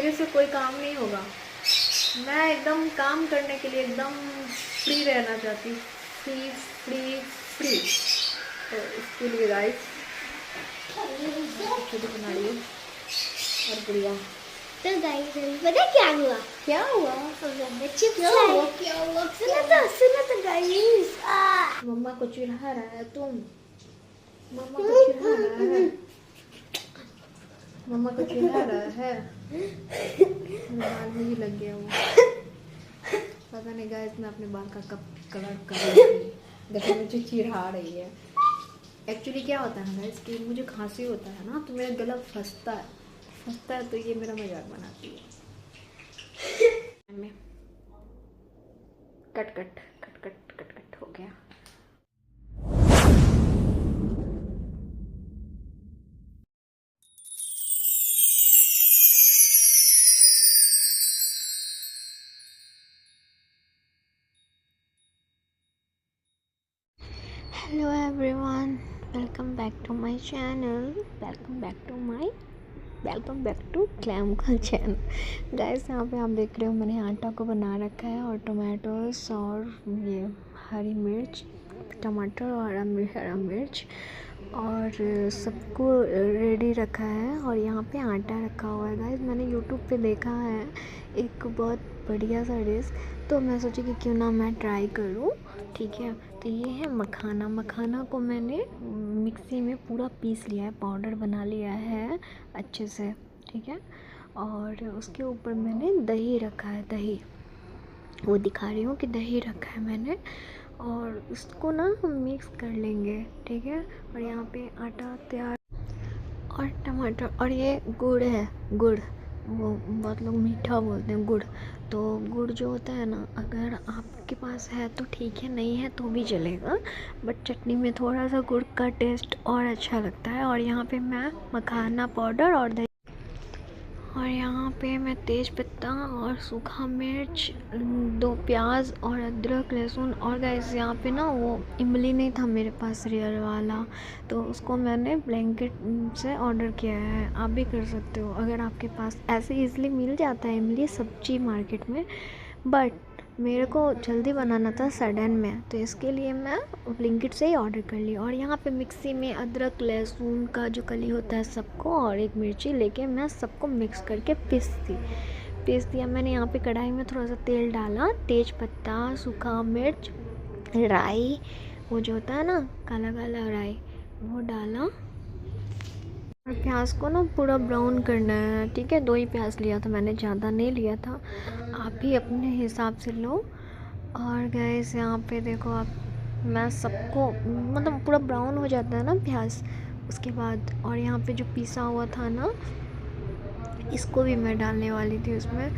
मेरे से कोई काम नहीं होगा। मैं एकदम काम करने के लिए एकदम फ्री रहना चाहती हूँ, फ्री फ्री फ्री। तो इसके लिए गाइस छोटी बना रही हूँ और गुड़िया। तो गाइस पता क्या हुआ? क्या हुआ? चिप्स क्या हुआ? क्या हुआ? सुनो तो गाइस, मम्मा को चिढ़ा रहा है तुम। मम्मा को चिढ़ा रहा है। मम्मा को चिढ़ा रहा है। बाल में भी लग गया वो। पता नहीं गाइस मैं अपने बाल का कब कलर कर रही थी। देखो मुझे चिढ़ा रही है। एक्चुअली क्या होता है गाइस कि मुझे खांसी होता है ना, तो मेरा गला फंसता है तो ये मेरा मजाक बनाती है। Cut cut cut cut cut cut हो गया। Hello everyone, welcome back to my channel, welcome back to क्लैम का चैनल। गाइस यहाँ पे आप देख रहे हो मैंने आटा को बना रखा है और टोमेटोस और ये हरी मिर्च, टमाटर और हरा मिर्च और सबको रेडी रखा है। और यहाँ पे आटा रखा हुआ है। गाइस मैंने यूट्यूब पे देखा है एक बहुत बढ़िया सा डिश, तो मैं सोची कि क्यों ना मैं ट्राई करूँ। ठीक है, तो ये है मखाना को मैंने मिक्सी में पूरा पीस लिया है, पाउडर बना लिया है अच्छे से। ठीक है, और उसके ऊपर मैंने दही रखा है, दही वो दिखा रही हूँ कि दही रखा है मैंने, और उसको ना हम मिक्स कर लेंगे। ठीक है, और यहाँ पे आटा तैयार और टमाटर, और ये गुड़ है, गुड़ वो बहुत लोग मीठा बोलते हैं गुड़। तो गुड़ जो होता है ना, अगर आपके पास है तो ठीक है, नहीं है तो भी चलेगा, बट चटनी में थोड़ा सा गुड़ का टेस्ट और अच्छा लगता है। और यहाँ पे मैं मखाना पाउडर और दही, और यहाँ पे मैं तेज पत्ता और सूखा मिर्च, 2 प्याज और अदरक लहसुन। और गाइस यहाँ पे ना वो इमली नहीं था मेरे पास रियल वाला, तो उसको मैंने ब्लैंकेट से ऑर्डर किया है। आप भी कर सकते हो अगर आपके पास, ऐसे इजीली मिल जाता है इमली सब्जी मार्केट में, बट मेरे को जल्दी बनाना था सडन में, तो इसके लिए मैं ब्लिंकिट से ही ऑर्डर कर ली। और यहाँ पे मिक्सी में अदरक लहसुन का जो कली होता है सबको, और एक मिर्ची लेके मैं सबको मिक्स करके पीस दिया मैंने। यहाँ पे कढ़ाई में थोड़ा सा तेल डाला, तेज पत्ता, सूखा मिर्च, राई, वो जो होता है ना काला काला राई, वो डाला। और प्याज को ना पूरा ब्राउन करना है। ठीक है, 2 ही प्याज लिया था मैंने, ज़्यादा नहीं लिया था, आप भी अपने हिसाब से लो। और गैस यहाँ पे देखो आप, मैं सबको मतलब पूरा ब्राउन हो जाता है ना प्याज उसके बाद। और यहाँ पे जो पिसा हुआ था ना, इसको भी मैं डालने वाली थी उसमें।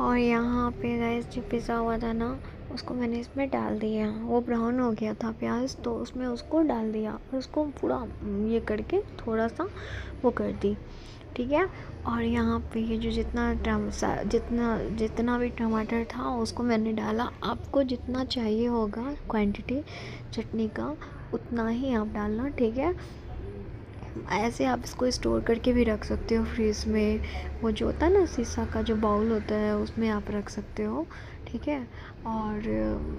और यहाँ पे गैस जो पिसा हुआ था ना, उसको मैंने इसमें डाल दिया। वो ब्राउन हो गया था प्याज, तो उसमें उसको डाल दिया और उसको पूरा ये करके थोड़ा सा वो कर दी। ठीक है, और यहाँ पे ये जो जितना भी टमाटर था उसको मैंने डाला। आपको जितना चाहिए होगा क्वांटिटी चटनी का, उतना ही आप डालना। ठीक है, ऐसे आप इसको स्टोर करके भी रख सकते हो फ्रीज़ में, वो जो होता है ना शीशा का जो बाउल होता है उसमें आप रख सकते हो। ठीक है, और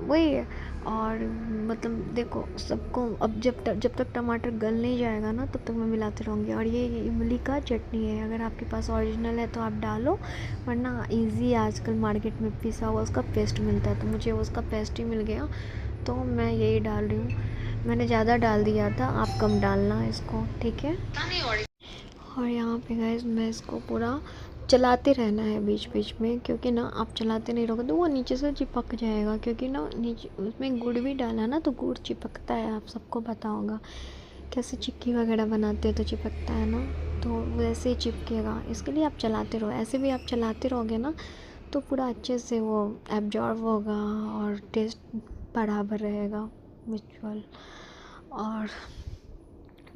वही है। और मतलब देखो सबको, अब जब तक टमाटर गल नहीं जाएगा ना, तब तक मैं मिलाते रहूँगी। और ये इमली का चटनी है, अगर आपके पास ओरिजिनल है तो आप डालो, वरना इजी आजकल मार्केट में पिसा हुआ उसका पेस्ट मिलता है, तो मुझे उसका पेस्ट ही मिल गया, तो मैं यही डाल रही हूँ। मैंने ज़्यादा डाल दिया था, आप कम डालना इसको। ठीक है, और यहाँ पे गाइस मैं इसको पूरा चलाते रहना है बीच बीच में, क्योंकि ना आप चलाते नहीं रहोगे तो वो नीचे से चिपक जाएगा, क्योंकि ना नीचे उसमें गुड़ भी डाला ना, तो गुड़ चिपकता है, आप सबको पता होगा कैसे चिक्की वगैरह बनाते हैं तो चिपकता है ना, तो वैसे ही चिपकेगा। इसके लिए आप चलाते रहो, ऐसे भी आप चलाते रहोगे ना तो पूरा अच्छे से वो एब्जॉर्ब होगा और टेस्ट बराबर रहेगा म्यूचुअल। और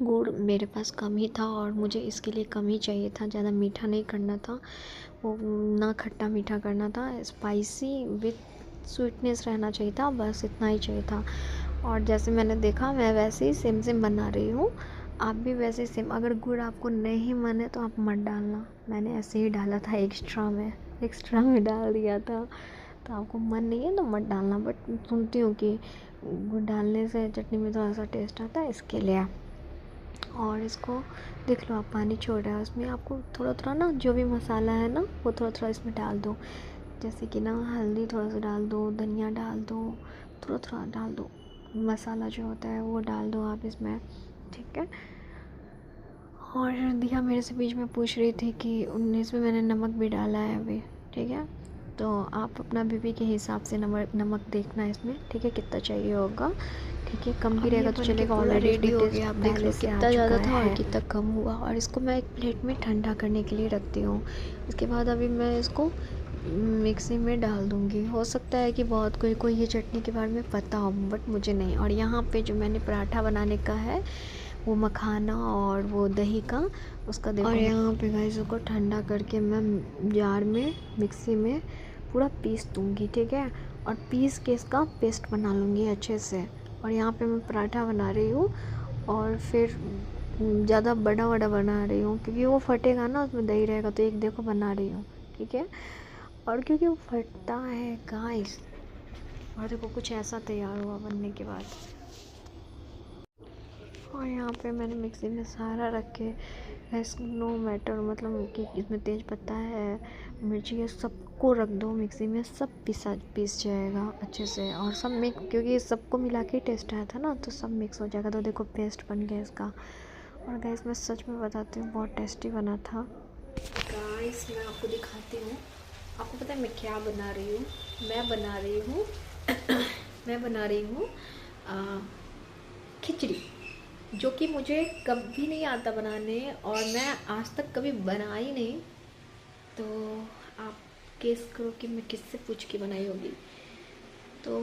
गुड़ मेरे पास कम ही था और मुझे इसके लिए कम ही चाहिए था, ज़्यादा मीठा नहीं करना था, वो ना खट्टा मीठा करना था, स्पाइसी विथ स्वीटनेस रहना चाहिए था, बस इतना ही चाहिए था। और जैसे मैंने देखा मैं वैसे ही सेम बना रही हूँ। आप भी वैसे सेम, अगर गुड़ आपको नहीं मन है तो आप मत डालना। मैंने ऐसे ही डाला था, एक्स्ट्रा में डाल दिया था। तो आपको मन नहीं है तो मत डालना, बट सुनती हूँ कि गुड़ डालने से चटनी में थोड़ा सा टेस्ट आता है, इसके लिए। और इसको देख लो, आप पानी छोड़ रहा है उसमें, आपको थोड़ा थोड़ा ना जो भी मसाला है ना वो थोड़ा थोड़ा इसमें डाल दो। जैसे कि ना हल्दी थोड़ा सा डाल दो, धनिया डाल दो, थोड़ा थोड़ा डाल दो, मसाला जो होता है वो डाल दो आप इसमें, ठीक है। और दिया मेरे से बीच में पूछ रही थी कि 19 में मैंने नमक भी डाला है अभी, ठीक है। तो आप अपना बीपी के हिसाब से नमक देखना इसमें, ठीक है, कितना चाहिए होगा, ठीक है। कम भी रहेगा तो चलेगा। ऑलरेडी रेडी हो गया, आप देख लो कितना ज़्यादा था और कितना कम हुआ। और इसको मैं एक प्लेट में ठंडा करने के लिए रखती हूँ। इसके बाद अभी मैं इसको मिक्सी में डाल दूँगी। हो सकता है कि बहुत कोई ये चटनी के बारे में पता हो, बट मुझे नहीं। और यहाँ पे जो मैंने पराठा बनाने का है वो मखाना और वो दही का, उसका देखो। और यहाँ पे गाइस उसको ठंडा करके मैं जार में मिक्सी में पूरा पीस दूँगी, ठीक है। और पीस के इसका पेस्ट बना लूँगी अच्छे से। और यहाँ पे मैं पराठा बना रही हूँ, और फिर ज़्यादा बड़ा बना रही हूँ क्योंकि वो फटेगा ना, उसमें दही रहेगा। तो एक देखो बना रही हूँ, ठीक है। और क्योंकि वो फटता है गाइस। और देखो कुछ ऐसा तैयार हुआ बनने के बाद। और यहाँ पे मैंने मिक्सी में सारा रख के, नो मैटर मतलब कि इसमें तेज पत्ता है, मिर्ची है, सबको रख दो मिक्सी में, सब पीस जाएगा अच्छे से। और सब मिक्स, क्योंकि सबको मिला के टेस्ट आया था ना, तो सब मिक्स हो जाएगा। तो देखो पेस्ट बन गया इसका। और गाइस मैं सच में बताती हूँ, बहुत टेस्टी बना था। गाइस मैं आपको दिखाती हूँ। आपको पता है मैं क्या बना रही हूँ? मैं बना रही हूँ खिचड़ी, जो कि मुझे कभी नहीं आता बनाने, और मैं आज तक कभी बनाई नहीं। तो आप गेस करो कि मैं किससे पूछ के बनाई होगी। तो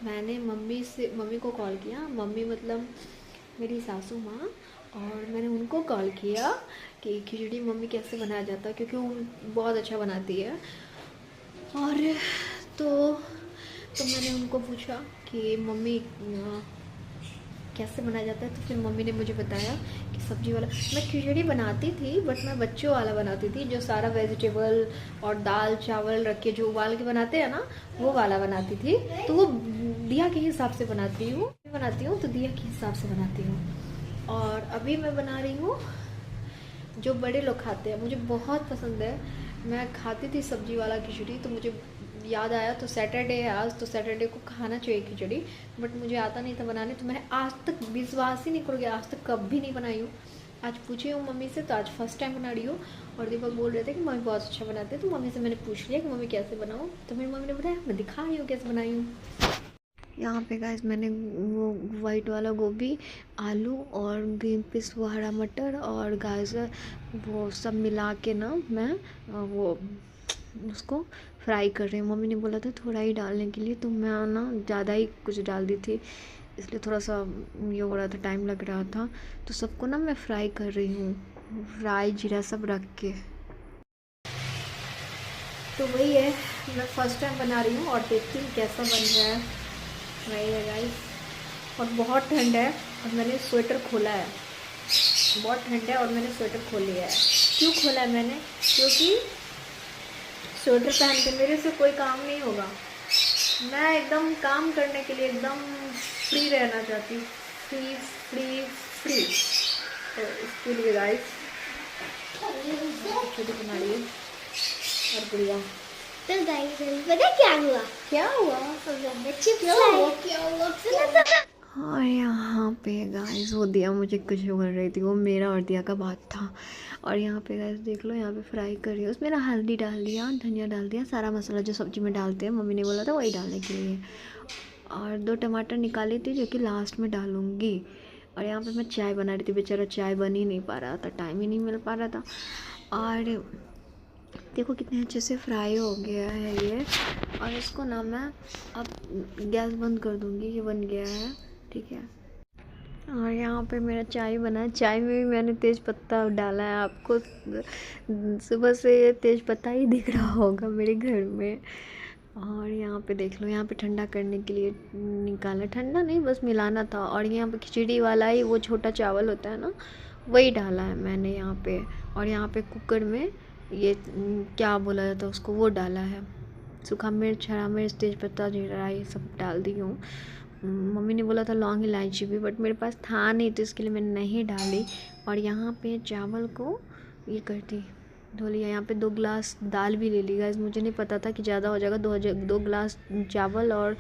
मैंने मम्मी को कॉल किया, मम्मी मतलब मेरी सासू माँ। और मैंने उनको कॉल किया कि खिचड़ी मम्मी कैसे बनाया जाता है, क्योंकि वो बहुत अच्छा बनाती है। और तो मैंने उनको पूछा कि मम्मी कैसे बनाया जाता है। तो फिर मम्मी ने मुझे बताया कि सब्जी वाला, मैं खिचड़ी बनाती थी बट मैं बच्चों वाला बनाती थी, जो सारा वेजिटेबल और दाल चावल रख के जो उबाल के बनाते हैं ना, वो वाला बनाती थी। तो वो दिया के हिसाब से बनाती हूँ तो दिया के हिसाब से बनाती हूँ। और अभी मैं बना रही हूँ जो बड़े लोग खाते हैं, मुझे बहुत पसंद है। मैं खाती थी सब्जी वाला खिचड़ी, तो मुझे याद आया, तो सैटरडे है आज, तो सैटरडे को खाना चाहिए खिचड़ी, बट मुझे आता नहीं था बनाने। तो मैंने आज तक, विश्वास ही नहीं करोगे, आज तक कभी नहीं बनाई हूँ। आज पूछी हूँ मम्मी से, तो आज फर्स्ट टाइम बना रही हूँ। और दीपक बोल रहे थे कि मम्मी बहुत अच्छा बनाते हैं, तो मम्मी से मैंने पूछ लिया कि मम्मी कैसे बनाऊँ। तो मेरी मम्मी ने बताया, मैं दिखा रही हूँ कैसे बनाई हूँ। यहाँ पे गाइस मैंने वो वाइट वाला गोभी, आलू और ग्रीन पीस, वो हरा मटर और गाजर, वो सब मिला के ना मैं वो उसको फ्राई कर रही हूँ। मम्मी ने बोला था थोड़ा ही डालने के लिए, तो मैं ना ज़्यादा ही कुछ डाल दी थी, इसलिए थोड़ा सा ये हो रहा था, टाइम लग रहा था। तो सबको ना मैं फ्राई कर रही हूँ, फ्राई जीरा सब रख के। तो वही है, मैं फर्स्ट टाइम बना रही हूँ और देखती हूँ कैसा बन रहा है। वही है गाइस। और बहुत ठंड है और मैंने स्वेटर खोला है, बहुत ठंड है और मैंने स्वेटर खोल लिया है। क्यों खोला है मैंने? क्योंकि स्वेटर पहन के मेरे से कोई काम नहीं होगा। मैं एकदम काम करने के लिए एकदम फ्री रहना चाहती हूँ, फ्री फ्री फ्री। तो इसके लिए गाइस छोटी बना रही है। और बढ़िया। तो गाइस पता क्या हुआ? क्या हुआ? और यहाँ पे गाइस वो दिया मुझे कुछ बोल रही थी, वो मेरा और दिया का बात था। और यहाँ पे गाइस देख लो, यहाँ पे फ्राई कर रही हूँ। उसमें ना हल्दी डाल दिया, धनिया डाल दिया, सारा मसाला जो सब्जी में डालते हैं, मम्मी ने बोला था वही डालने के लिए। और 2 टमाटर निकाली थी जो कि लास्ट में डालूँगी। और यहाँ पे मैं चाय बना रही थी, बेचारा चाय बन ही नहीं पा रहा था, टाइम ही नहीं मिल पा रहा था। और देखो कितने अच्छे से फ्राई हो गया है ये। और इसको ना मैं अब गैस बंद कर दूँगी, ये बन गया है, ठीक है। और यहाँ पे मेरा चाय बना है, चाय में भी मैंने तेज़ पत्ता डाला है। आपको सुबह से ये तेज़ पत्ता ही दिख रहा होगा मेरे घर में। और यहाँ पे देख लो, यहाँ पे ठंडा करने के लिए निकाला, ठंडा नहीं बस मिलाना था। और यहाँ पे खिचड़ी वाला ही वो छोटा चावल होता है ना, वही डाला है मैंने यहाँ पे। और यहाँ पे कुकर में ये क्या बोला जाता है उसको, वो डाला है। सूखा मिर्च, हरा मिर्च, तेज़पत्ता, जीरा, ये सब डाल दी हूँ। मम्मी ने बोला था लौंग इलायची भी, बट मेरे पास था नहीं तो इसके लिए मैंने नहीं डाली। और यहाँ पे चावल को ये करती धो लिया। यहाँ पे 2 गिलास दाल भी ले ली गाइस, मुझे नहीं पता था कि ज़्यादा हो जाएगा। 2 गिलास चावल और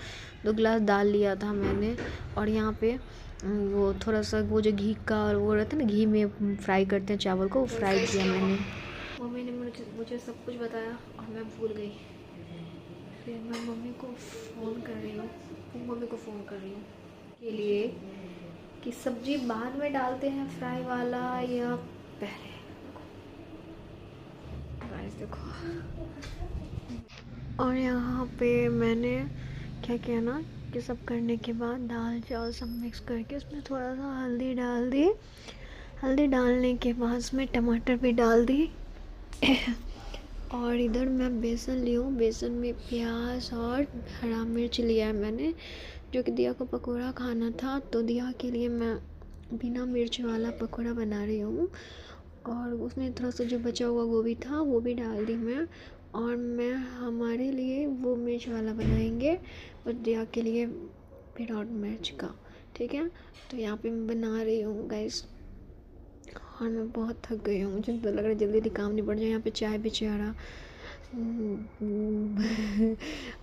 2 गिलास दाल लिया था मैंने। और यहाँ पे वो थोड़ा सा वो जो घी का और वो रहता है ना, घी में फ्राई करते हैं चावल को, वो फ्राई किया मैंने। मम्मी ने मुझे सब कुछ बताया और मैं भूल गई। फिर मैं मम्मी को फ़ोन कर रही हूँ के लिए कि सब्ज़ी बाद में डालते हैं फ्राई वाला या पहले। गाइस देखो, और यहाँ पे मैंने क्या किया ना कि सब करने के बाद दाल चावल सब मिक्स करके उसमें थोड़ा सा हल्दी डाल दी। हल्दी डालने के बाद उसमें टमाटर भी डाल दी। और इधर मैं बेसन ली हूँ, बेसन में प्याज और हरा मिर्च लिया है मैंने, जो कि दिया को पकौड़ा खाना था, तो दिया के लिए मैं बिना मिर्च वाला पकौड़ा बना रही हूँ। और उसमें थोड़ा सा जो बचा हुआ गोभी था वो भी डाल दी मैं। और मैं हमारे लिए वो मिर्च वाला बनाएंगे और दिया के लिए विदाउट मिर्च का, ठीक है। तो यहाँ पे मैं बना रही हूँ गाइस, और मैं बहुत थक गई हूँ, मुझे तो लग रहा है जल्दी जल्दी काम निपट जाए। यहाँ पे चाय बेचारा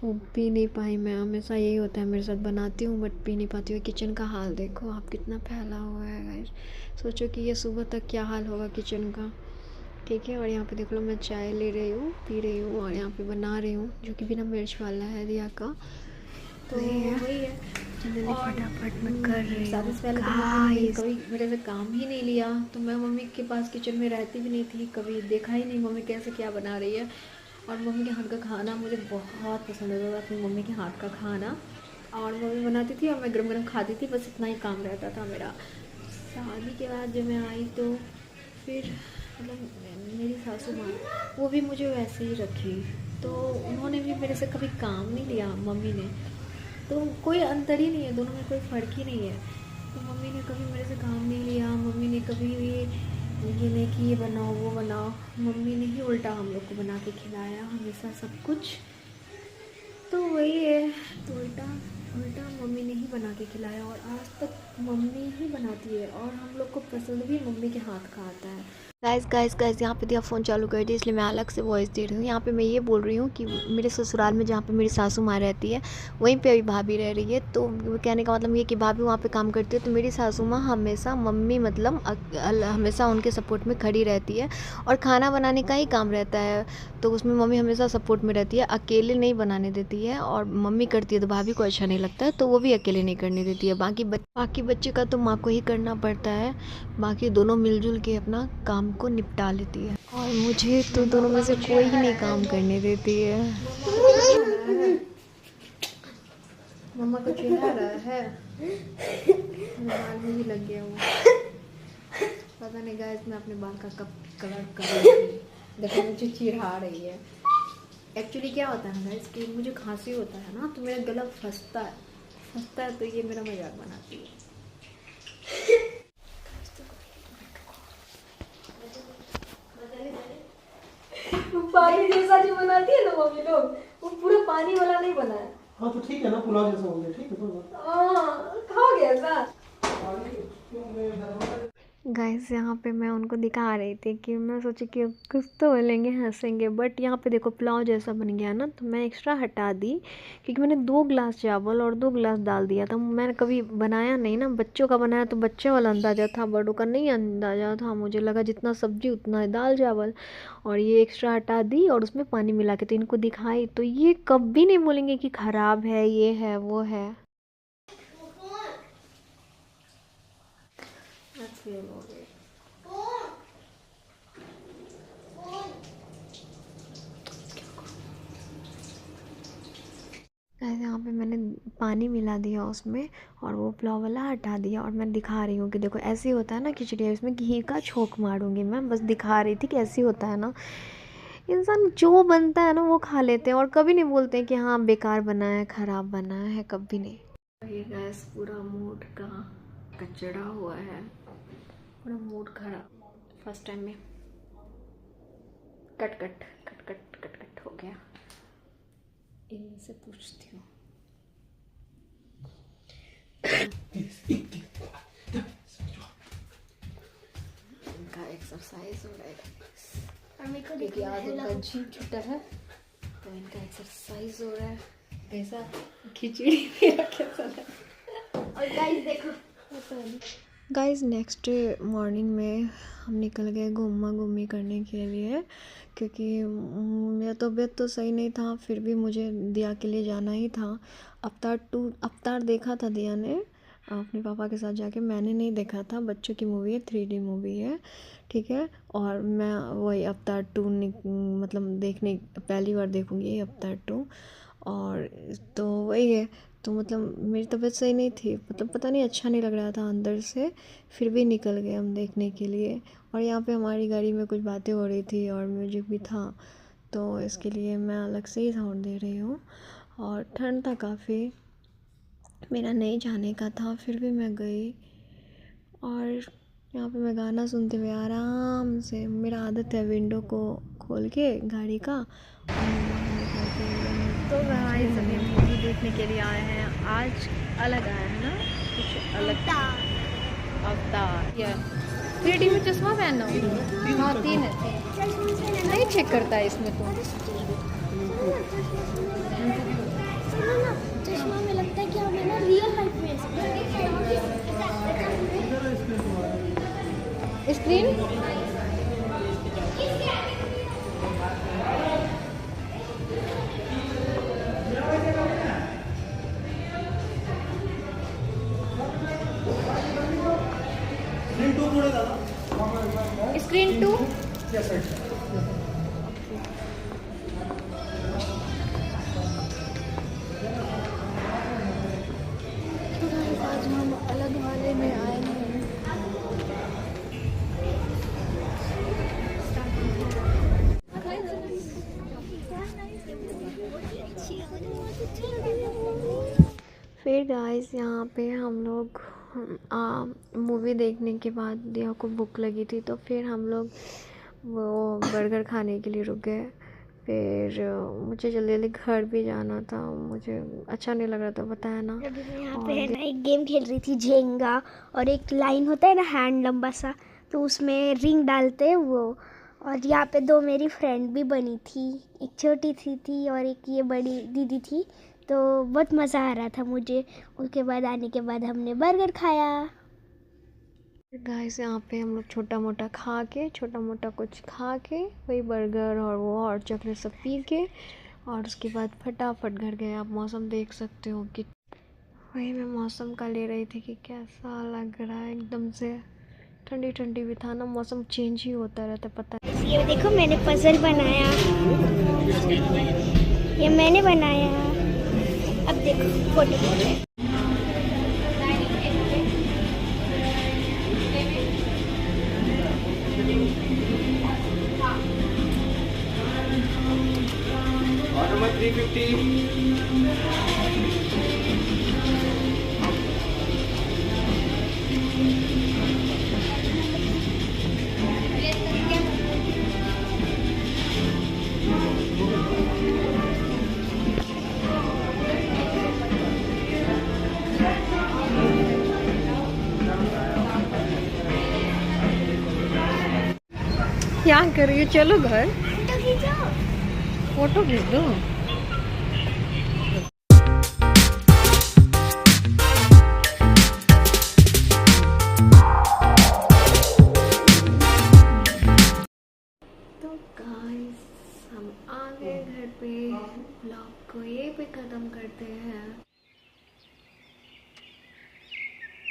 वो पी नहीं पाई मैं, हमेशा यही होता है मेरे साथ, बनाती हूँ बट पी नहीं पाती हूँ। किचन का हाल देखो आप कितना फैला हुआ है गाइस, सोचो कि ये सुबह तक क्या हाल होगा किचन का, ठीक है। और यहाँ पे देख लो मैं चाय ले रही हूँ, पी रही हूँ, और यहाँ पे बना रही हूँ जो कि बिना मिर्च वाला है दिया का। तो वही है। जल्दी फटाफट मैं कर रही शादी हूँ से पहले तो मम्मी ने कभी मेरे से काम ही नहीं लिया, तो मैं मम्मी के पास किचन में रहती भी नहीं थी, कभी देखा ही नहीं मम्मी कैसे क्या बना रही है। और मम्मी के हाथ का खाना मुझे बहुत पसंद है, अपनी मम्मी के हाथ का खाना। और मम्मी बनाती थी और मैं गरम गरम खाती थी, बस इतना ही काम रहता था मेरा। शादी के बाद जब मैं आई तो फिर मतलब मेरी सासू माँ वो भी मुझे वैसे ही रखी, तो उन्होंने भी मेरे से कभी काम नहीं लिया मम्मी ने, तो कोई अंतर ही नहीं है, दोनों में कोई फ़र्क ही नहीं है। तो मम्मी ने कभी मेरे से काम नहीं लिया, मम्मी ने कभी भी ये नहीं कि ये बनाओ वो बनाओ, मम्मी ने ही उल्टा हम लोग को बना के खिलाया हमेशा सब कुछ। तो वही है, तो उल्टा मम्मी ने ही बना के खिलाया, और आज तक मम्मी ही बनाती है, और हम लोग को पसंद भी मम्मी के हाथ का आता है। गाइस यहाँ पे दिया फ़ोन चालू कर दी, इसलिए मैं अलग से वॉइस दे रही हूँ। यहाँ पे मैं ये बोल रही हूँ कि मेरे ससुराल में जहाँ पे मेरी सासू माँ रहती है वहीं पे अभी भाभी रह रही है, तो कहने का मतलब ये कि भाभी वहाँ पे काम करती है, तो मेरी सासू माँ हमेशा मम्मी मतलब हमेशा उनके सपोर्ट में खड़ी रहती है। और खाना बनाने का ही काम रहता है, तो उसमें मम्मी हमेशा सपोर्ट में रहती है, अकेले नहीं बनाने देती है। और मम्मी करती है तो भाभी को अच्छा नहीं लगता है, तो वो भी अकेले नहीं करने देती है। बाकी बच्चे का तो माँ को ही करना पड़ता है, बाकी दोनों मिलजुल के अपना काम को निपटा लेती है। और मुझे तो दोनों में से कोई ही नहीं काम करने देती है। मम्मा को चिढ़ा रहा है, बाल में भी लग गया वो, पता नहीं गाइस मैं अपने बाल का कब कलर कर रही थी, देखो मुझे चिढ़ा रही है। एक्चुअली क्या होता है ना गाइस कि मुझे खांसी होता है ना, तो मेरा गला फंसता है, तो ये मेरा मजाक बनाती है। पानी जैसा जो बनाती है ना मम्मी लोग, वो पूरा पानी वाला नहीं बना है। हाँ तो ठीक है ना, पुलाव जैसा हो गया, ठीक है कोई बात खा गया ऐसा। गाइस यहाँ पे मैं उनको दिखा रही थी कि मैं सोची कि कुछ तो बोलेंगे हंसेंगे, बट यहाँ पे देखो पुलाव जैसा बन गया ना, तो मैं एक्स्ट्रा हटा दी क्योंकि मैंने 2 गिलास चावल और 2 गिलास दाल दिया था। मैंने कभी बनाया नहीं ना, बच्चों का बनाया तो बच्चे वाला अंदाज़ा था, बड़ों का नहीं अंदाज़ा था। मुझे लगा जितना सब्जी उतना दाल चावल, और ये एक्स्ट्रा हटा दी और उसमें पानी मिला के तो इनको दिखाई, तो ये कभी नहीं बोलेंगे कि ख़राब है, ये है वो है। यहाँ पे मैंने पानी मिला दिया उसमें, और वो पुलाव वाला हटा दिया, और मैं दिखा रही हूँ कि देखो ऐसे होता है ना खिचड़ी, इसमें घी का छोंक मारूंगी मैं, बस दिखा रही थी कि ऐसे होता है ना। इंसान जो बनता है ना वो खा लेते हैं और कभी नहीं बोलते हैं कि हाँ बेकार बना है, ख़राब बना है, कभी नहीं। ये गैस पूरा मूड का कचड़ा हुआ है, पूरा मूड खराब। फर्स्ट टाइम में cut cut cut cut cut cut हो गया। इनमें से पूछती हूँ इनका एक्सरसाइज हो रहा है क्योंकि आज इनका जिम छुट्टा है तो इनका एक्सरसाइज हो रहा है। कैसा खिचड़ी मेरा कैसा लगा? और गाइस देखो, गाइस नेक्स्ट मॉर्निंग में हम निकल गए घूमा घूमी करने के लिए क्योंकि मेरा तबीयत तो सही नहीं था, फिर भी मुझे दिया के लिए जाना ही था। अवतार देखा था दिया ने अपने पापा के साथ जाके, मैंने नहीं देखा था। बच्चों की मूवी है, 3D मूवी है, ठीक है। और मैं वही अवतार 2 मतलब देखने पहली बार देखूँगी अवतार 2। और तो वही है, तो मतलब मेरी तबीयत सही नहीं थी, मतलब पता नहीं अच्छा नहीं लग रहा था अंदर से, फिर भी निकल गए हम देखने के लिए। और यहाँ पे हमारी गाड़ी में कुछ बातें हो रही थी और म्यूजिक भी था, तो इसके लिए मैं अलग से ही साउंड दे रही हूँ। और ठंड था काफ़ी, मेरा नहीं जाने का था, फिर भी मैं गई। और यहाँ पे मैं गाना सुनते हुए आराम से, मेरा आदत है विंडो को खोल के गाड़ी का और तो गाइस अभी हम मूवी देखने के लिए आए हैं। आज अलग आया है ना, कुछ अलग। अवतार या 3D में चश्मा पहनना हो? हाँ 3 है। नहीं चेक करता है इसमें तो। सुनो ना, चश्मा में लगता है कि हमें ना रियल लाइफ में स्क्रीन स्क्रीन 2 आज हम अलग वाले में आए हैं। फिर गाइस यहाँ पे हम लोग मूवी देखने के बाद दिया को भूख लगी थी, तो फिर हम लोग वो बर्गर खाने के लिए रुक गए। फिर मुझे जल्दी जल्दी घर भी जाना था, मुझे अच्छा नहीं लग रहा था, बताया ना। अभी मैं यहाँ पे है ना एक गेम खेल रही थी झेंगा, और एक लाइन होता है ना हैंड लंबा सा, तो उसमें रिंग डालते हैं वो। और यहाँ पे 2 मेरी फ्रेंड भी बनी थी, एक छोटी सी थी और एक ये बड़ी दीदी थी, तो बहुत मज़ा आ रहा था मुझे। उसके बाद आने के बाद हमने बर्गर खाया। गाइस यहाँ पे हम लोग छोटा मोटा कुछ खा के वही बर्गर और वो और चॉकलेट सब पी के, और उसके बाद फटाफट घर गए। आप मौसम देख सकते हो कि वही मैं मौसम का ले रही थी कि कैसा लग रहा है, एकदम से ठंडी ठंडी भी था ना, मौसम चेंज ही होता रहता, पता नहीं। ये देखो मैंने पजल बनाया, ये मैंने बनाया। अब देखो फोटो। Order number 350। क्या कर रही हो? चलो घर फोटो खींच दो। तो गाइस हम आ गए घर पे, ब्लॉग को यहीं पे ख़त्म करते हैं।